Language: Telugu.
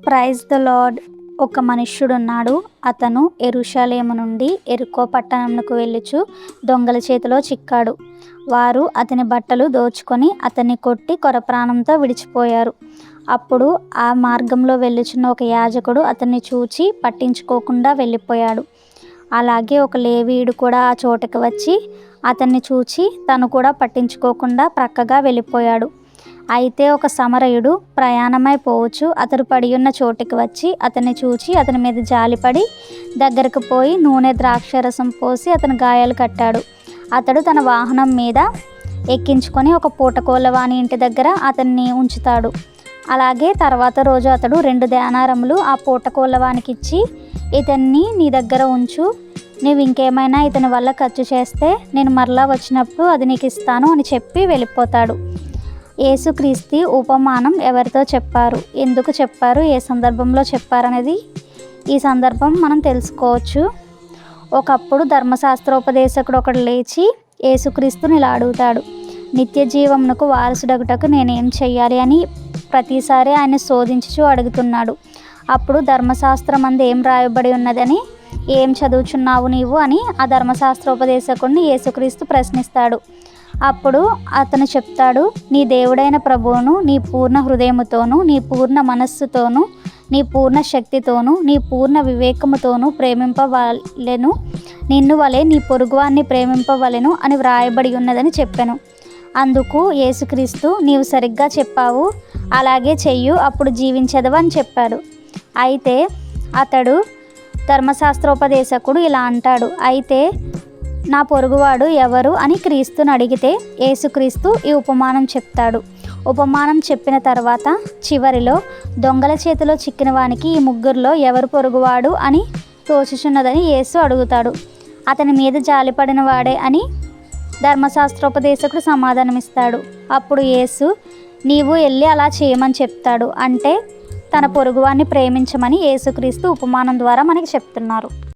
Praise the lord. ఒక మనుష్యుడున్నాడు. అతను యెరూషలేము నుండి యెరికో పట్టణమునకు వెళ్ళుచు దొంగల చేతిలో చిక్కాడు. వారు అతని బట్టలు దోచుకొని అతన్ని కొట్టి కొరప్రాణంతో విడిచిపోయారు. అప్పుడు ఆ మార్గంలో వెళ్ళుచున్న ఒక యాజకుడు అతన్ని చూచి పట్టించుకోకుండా వెళ్ళిపోయాడు. అలాగే ఒక లేవీయుడు కూడా ఆ చోటకి వచ్చి అతన్ని చూచి తను కూడా పట్టించుకోకుండా ప్రక్కగా వెళ్ళిపోయాడు. అయితే ఒక సమరయుడు ప్రయాణమై పోవచ్చు అతడు పడి ఉన్న చోటికి వచ్చి అతన్ని చూచి అతని మీద జాలిపడి దగ్గరకు పోయి నూనె ద్రాక్షరసం పోసి అతని గాయాలు కట్టాడు. అతడు తన వాహనం మీద ఎక్కించుకొని ఒక పూటకోళ్ళవాని ఇంటి దగ్గర అతన్ని ఉంచుతాడు. అలాగే తర్వాత రోజు అతడు 2 దేనారములు ఆ పూటకోళ్ళవానికి ఇచ్చి, ఇతన్ని నీ దగ్గర ఉంచు, నీవు ఇంకేమైనా ఇతని వల్ల ఖర్చు చేస్తే నేను మరలా వచ్చినప్పుడు అది నీకు ఇస్తాను అని చెప్పి వెళ్ళిపోతాడు. యేసుక్రీస్తు ఉపమానం ఎవరితో చెప్పారు, ఎందుకు చెప్పారు, ఏ సందర్భంలో చెప్పారనేది ఈ సందర్భం మనం తెలుసుకోవచ్చు. ఒకప్పుడు ధర్మశాస్త్రోపదేశకుడు ఒకడు లేచి యేసుక్రీస్తుని ఇలా అడుగుతాడు, నిత్య జీవమునకు వారసుడగుటకు నేనేం చెయ్యాలి అని ప్రతిసారి ఆయన శోధించుచు అడుగుతున్నాడు. అప్పుడు ధర్మశాస్త్రమందు ఏం రాయబడి ఉన్నదని, ఏం చదువుచున్నావు నీవు అని ఆ ధర్మశాస్త్రోపదేశకుడిని యేసుక్రీస్తు ప్రశ్నిస్తాడు. అప్పుడు అతను చెప్తాడు, నీ దేవుడైన ప్రభువును నీ పూర్ణ హృదయముతోనూ నీ పూర్ణ మనస్సుతోనూ నీ పూర్ణ శక్తితోనూ నీ పూర్ణ వివేకముతోనూ ప్రేమింపవలెను, నిన్ను వలె నీ పొరుగువాన్ని ప్రేమింపవలెను అని వ్రాయబడి ఉన్నదని చెప్పెను. అందుకు యేసుక్రీస్తు, నీవు సరిగ్గా చెప్పావు, అలాగే చెయ్యు, అప్పుడు జీవించదవు అని చెప్పాడు. అయితే అతడు ధర్మశాస్త్రోపదేశకుడు ఇలా అంటాడు, అయితే నా పొరుగువాడు ఎవరు అని క్రీస్తుని అడిగితే యేసుక్రీస్తు ఈ ఉపమానం చెప్తాడు. ఉపమానం చెప్పిన తర్వాత చివరిలో దొంగల చేతిలో చిక్కిన వానికి ఈ ముగ్గురిలో ఎవరు పొరుగువాడు అని తోచుచున్నదని యేసు అడుగుతాడు. అతని మీద జాలిపడిన వాడే అని ధర్మశాస్త్రోపదేశకుడు సమాధానమిస్తాడు. అప్పుడు యేసు, నీవు వెళ్ళి అలా చేయమని చెప్తాడు. అంటే తన పొరుగువాన్ని ప్రేమించమని యేసుక్రీస్తు ఉపమానం ద్వారా మనకి చెప్తున్నారు.